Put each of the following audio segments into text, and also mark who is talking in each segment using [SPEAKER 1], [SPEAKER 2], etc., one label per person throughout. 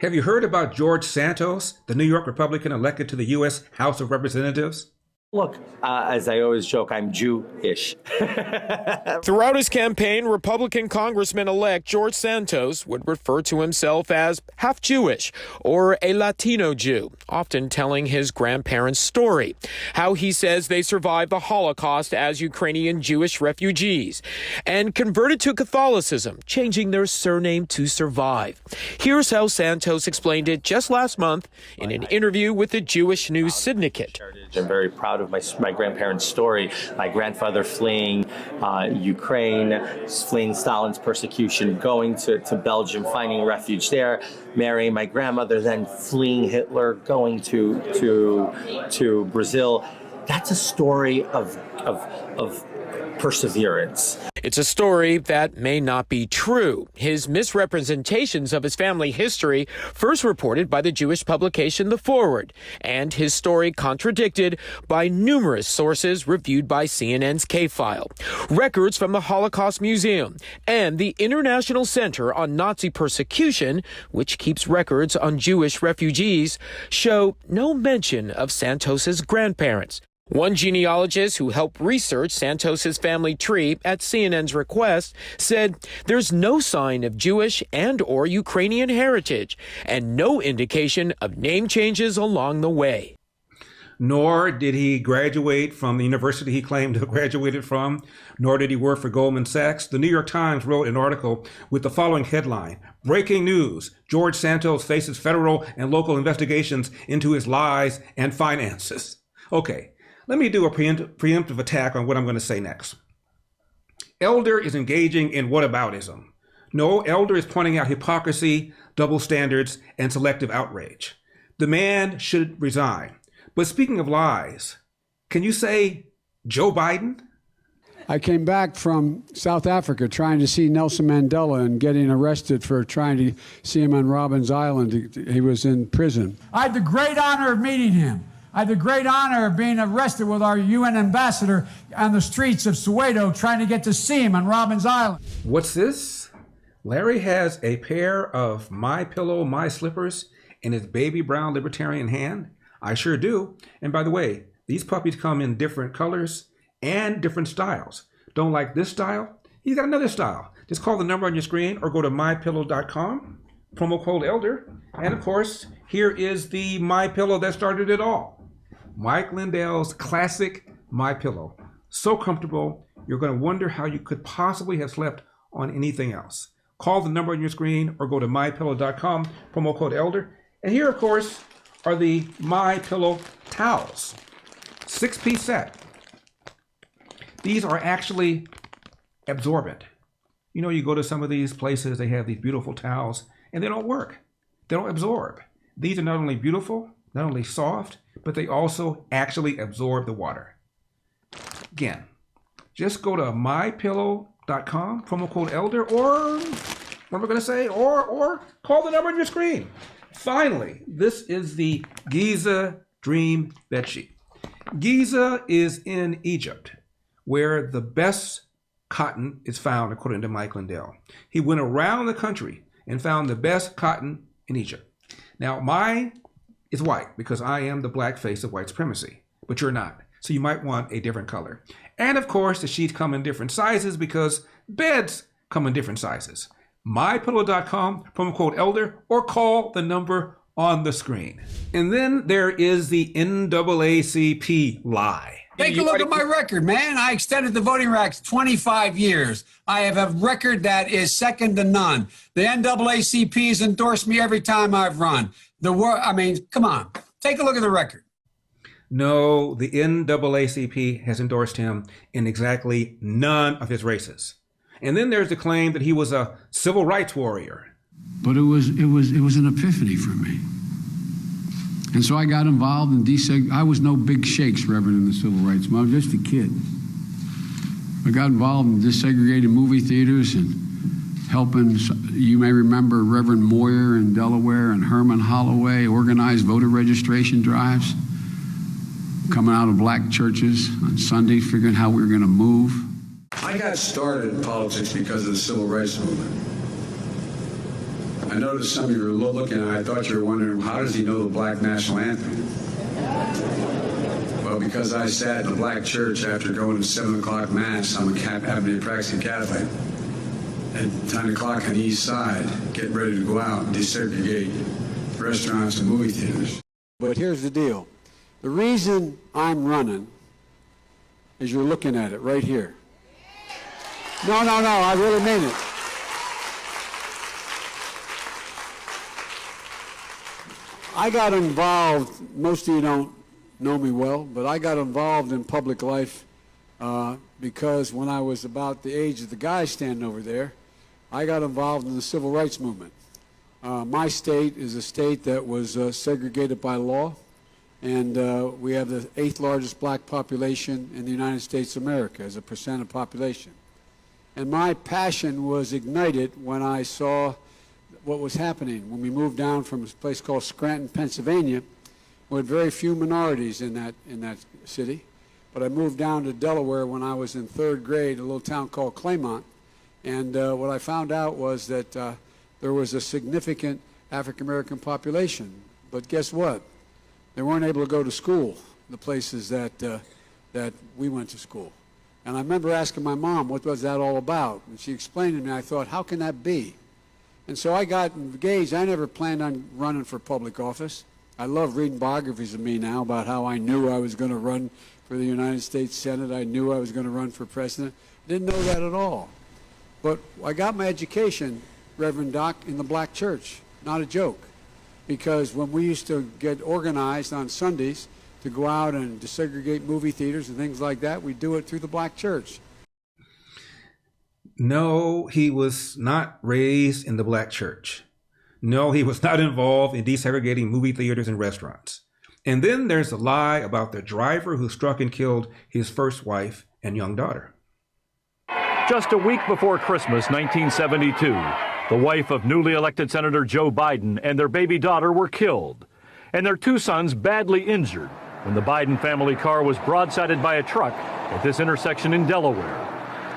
[SPEAKER 1] Have you heard about George Santos, the New York Republican elected to the U.S. House of Representatives?
[SPEAKER 2] Look, as I always joke, I'm Jew-ish.
[SPEAKER 3] Throughout his campaign, Republican Congressman-elect George Santos would refer to himself as half Jewish or a Latino Jew, often telling his grandparents' story, how he says they survived the Holocaust as Ukrainian Jewish refugees and converted to Catholicism, changing their surname to survive. Here's how Santos explained it just last month in an interview with the Jewish News Syndicate.
[SPEAKER 2] I'm very proud of my grandparents' story. My grandfather fleeing Ukraine, fleeing Stalin's persecution, going to Belgium, finding refuge there, marrying my grandmother, then fleeing Hitler, going to Brazil. That's a story of perseverance.
[SPEAKER 3] It's a story that may not be true. His misrepresentations of his family history, first reported by the Jewish publication The Forward, and his story contradicted by numerous sources reviewed by CNN's K-File. Records from the Holocaust Museum and the International Center on Nazi Persecution, which keeps records on Jewish refugees, show no mention of Santos's grandparents. One genealogist who helped research Santos's family tree at CNN's request said there's no sign of Jewish and or Ukrainian heritage and no indication of name changes along the way.
[SPEAKER 1] Nor did he graduate from the university he claimed to have graduated from, nor did he work for Goldman Sachs. The New York Times wrote an article with the following headline: "Breaking news, George Santos faces federal and local investigations into his lies and finances." Okay. Let me do a preemptive attack on what I'm going to say next. Elder is engaging in whataboutism. No, Elder is pointing out hypocrisy, double standards, and selective outrage. The man should resign. But speaking of lies, can you say Joe Biden?
[SPEAKER 4] I came back from South Africa trying to see Nelson Mandela and getting arrested for trying to see him on Robben Island. He was in prison. I had the great honor of meeting him. I had the great honor of being arrested with our UN ambassador on the streets of Soweto trying to get to see him on Robben Island.
[SPEAKER 1] What's this? Larry has a pair of MyPillow, My Slippers in his baby brown libertarian hand? I sure do. And by the way, these puppies come in different colors and different styles. Don't like this style? He's got another style. Just call the number on your screen or go to mypillow.com, promo code ELDER. And of course, here is the MyPillow that started it all. Mike Lindell's classic MyPillow. So comfortable, you're going to wonder how you could possibly have slept on anything else. Call the number on your screen or go to mypillow.com, promo code ELDER. And here, of course, are the MyPillow towels. 6-piece set. These are actually absorbent. You know, you go to some of these places, they have these beautiful towels, and they don't work. They don't absorb. These are not only beautiful, not only soft, but they also actually absorb the water. Again, just go to mypillow.com, promo code ELDER, or what am I going to say? Or call the number on your screen. Finally, this is the Giza Dream Bedsheet. Giza is in Egypt, where the best cotton is found, according to Mike Lindell. He went around the country and found the best cotton in Egypt. Now, mine is white because I am the black face of white supremacy, but you're not. So you might want a different color. And of course, the sheets come in different sizes because beds come in different sizes. MyPillow.com, promo code ELDER, or call the number on the screen. And then there is the NAACP lie.
[SPEAKER 4] Take a look at my record, man. I extended the voting rights 25 years. I have a record that is second to none. The NAACP has endorsed me every time I've run. Come on. Take a look at the record.
[SPEAKER 1] No, the NAACP has endorsed him in exactly none of his races. And then there's the claim that he was a civil rights warrior.
[SPEAKER 4] But it was an epiphany for me. And so I got involved in I was no big shakes, Reverend, in the civil rights movement. I was just a kid. I got involved in desegregated movie theaters and helping, you may remember Reverend Moyer in Delaware and Herman Holloway organized voter registration drives, coming out of black churches on Sunday, figuring how we were going to move. I got started in politics because of the civil rights movement. I noticed some of you were looking, and I thought you were wondering, how does he know the black national anthem? Well, because I sat in a black church after going to 7 o'clock mass. I'm having a practicing Catholic. At 10 o'clock on the east side, getting ready to go out and desegregate restaurants and movie theaters.
[SPEAKER 5] But here's the deal. The reason I'm running is you're looking at it right here. No, I really mean it. I got involved, most of you don't know me well, but I got involved in public life because when I was about the age of the guy standing over there, I got involved in the civil rights movement. My state is a state that was segregated by law, and we have the 8th largest black population in the United States of America as a percent of population. And my passion was ignited when I saw what was happening when we moved down from a place called Scranton, Pennsylvania. We had very few minorities in that city, but I moved down to Delaware when I was in 3rd grade, a little town called Claymont, and what I found out was that there was a significant African-American population, but guess what? They weren't able to go to school, the places that we went to school. And I remember asking my mom, what was that all about? And she explained to me. I thought, how can that be? And so I got engaged. I never planned on running for public office. I love reading biographies of me now about how I knew I was going to run for the United States Senate. I knew I was going to run for president. Didn't know that at all. But I got my education, Reverend Doc, in the black church. Not a joke. Because when we used to get organized on Sundays to go out and desegregate movie theaters and things like that, we'd do it through the black church.
[SPEAKER 1] No, he was not raised in the black church. No, he was not involved in desegregating movie theaters and restaurants. And then there's a lie about the driver who struck and killed his first wife and young daughter.
[SPEAKER 6] Just a week before Christmas 1972, the wife of newly elected Senator Joe Biden and their baby daughter were killed, and their 2 sons badly injured when the Biden family car was broadsided by a truck at this intersection in Delaware.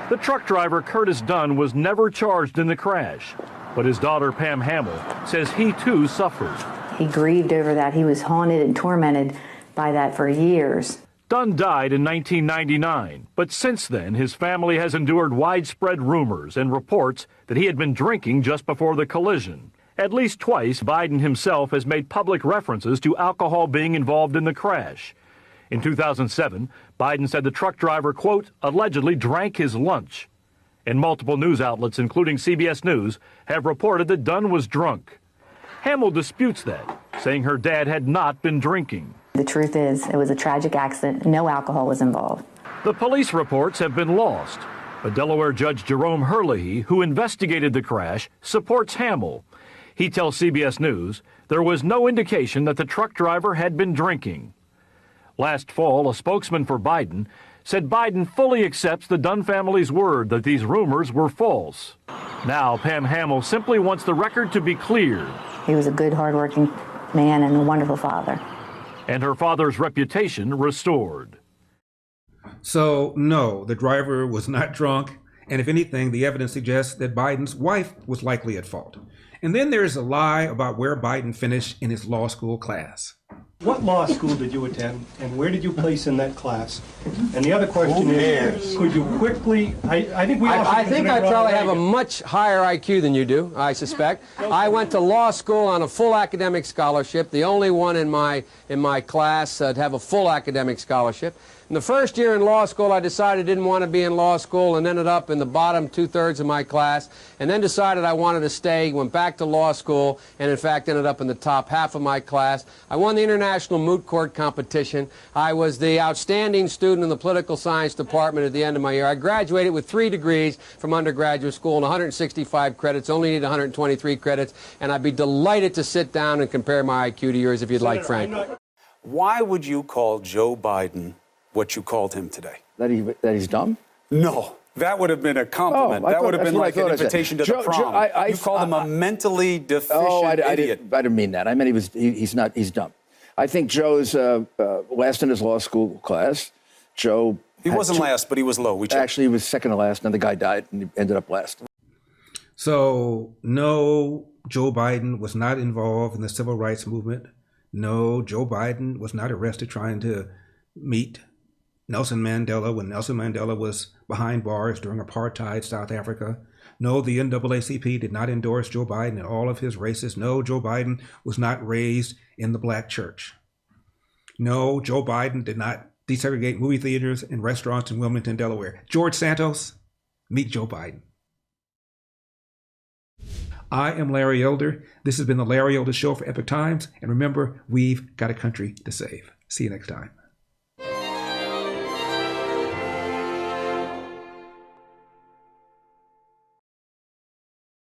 [SPEAKER 6] The truck driver, Curtis Dunn, was never charged in the crash, but his daughter, Pam Hamill, says he too suffered.
[SPEAKER 7] He grieved over that. He was haunted and tormented by that for years.
[SPEAKER 6] Dunn died in 1999, but since then his family has endured widespread rumors and reports that he had been drinking just before the collision. At least twice, Biden himself has made public references to alcohol being involved in the crash. In 2007, Biden said the truck driver, quote, allegedly drank his lunch. And multiple news outlets, including CBS News, have reported that Dunn was drunk. Hamill disputes that, saying her dad had not been drinking.
[SPEAKER 7] The truth is, it was a tragic accident. No alcohol was involved.
[SPEAKER 6] The police reports have been lost, but Delaware Judge Jerome Herlihy, who investigated the crash, supports Hamill. He tells CBS News there was no indication that the truck driver had been drinking. Last fall, a spokesman for Biden said Biden fully accepts the Dunn family's word that these rumors were false. Now, Pam Hamill simply wants the record to be cleared.
[SPEAKER 7] He was a good, hardworking man and a wonderful father.
[SPEAKER 6] And her father's reputation restored.
[SPEAKER 1] So, no, the driver was not drunk. And if anything, the evidence suggests that Biden's wife was likely at fault. And then there's a lie about where Biden finished in his law school class.
[SPEAKER 8] What law school did you attend, and where did you place in that class? And the other question is, could you quickly, I think
[SPEAKER 9] I probably have a much higher IQ than you do, I suspect. I went to law school on a full academic scholarship, the only one in my class to have a full academic scholarship. In the first year in law school, I decided I didn't want to be in law school and ended up in the bottom 2/3 of my class, and then decided I wanted to stay, went back to law school, and in fact ended up in the top half of my class. I won the International Moot Court competition. I was the outstanding student in the political science department at the end of my year. I graduated with 3 degrees from undergraduate school and 165 credits, only need 123 credits, and I'd be delighted to sit down and compare my IQ to yours if you'd like, Frank.
[SPEAKER 10] Why would you call Joe Biden what you called him today?
[SPEAKER 11] That he's dumb?
[SPEAKER 10] No. That would have been a compliment. That would have been like an invitation to the prom. You called him a mentally deficient idiot.
[SPEAKER 11] I didn't mean that. I meant he's dumb. I think Joe's last in his law school class. Joe...
[SPEAKER 10] He wasn't last, but he was low.
[SPEAKER 11] Actually, he was second to last, and the guy died, and he ended up last.
[SPEAKER 1] So, no, Joe Biden was not involved in the civil rights movement. No, Joe Biden was not arrested trying to meet Nelson Mandela when Nelson Mandela was behind bars during apartheid South Africa. No, the NAACP did not endorse Joe Biden and all of his races. No, Joe Biden was not raised in the black church. No, Joe Biden did not desegregate movie theaters and restaurants in Wilmington, Delaware. George Santos, meet Joe Biden. I am Larry Elder. This has been the Larry Elder Show for Epoch Times. And remember, we've got a country to save. See you next time.